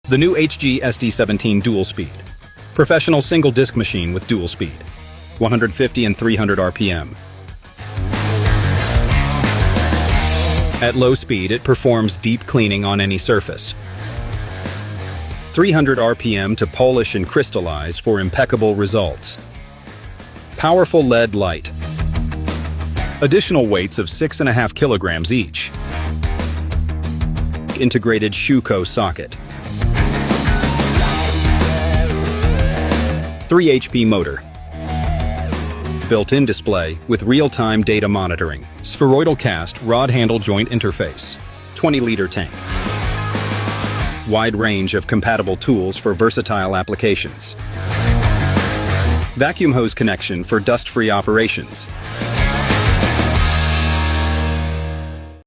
The new HG SD17 Dual Speed. Professional single disc machine with dual speed. 150 and 300 RPM. At low speed, it performs deep cleaning on any surface. 300 RPM to polish and crystallize for impeccable results. Powerful LED light. Additional weights of 6.5 kilograms each. Integrated Shuko socket. 3 HP motor. Built-in display with real-time data monitoring. Spheroidal cast rod handle joint interface. 20-liter tank. Wide range of compatible tools for versatile applications. Vacuum hose connection for dust-free operations.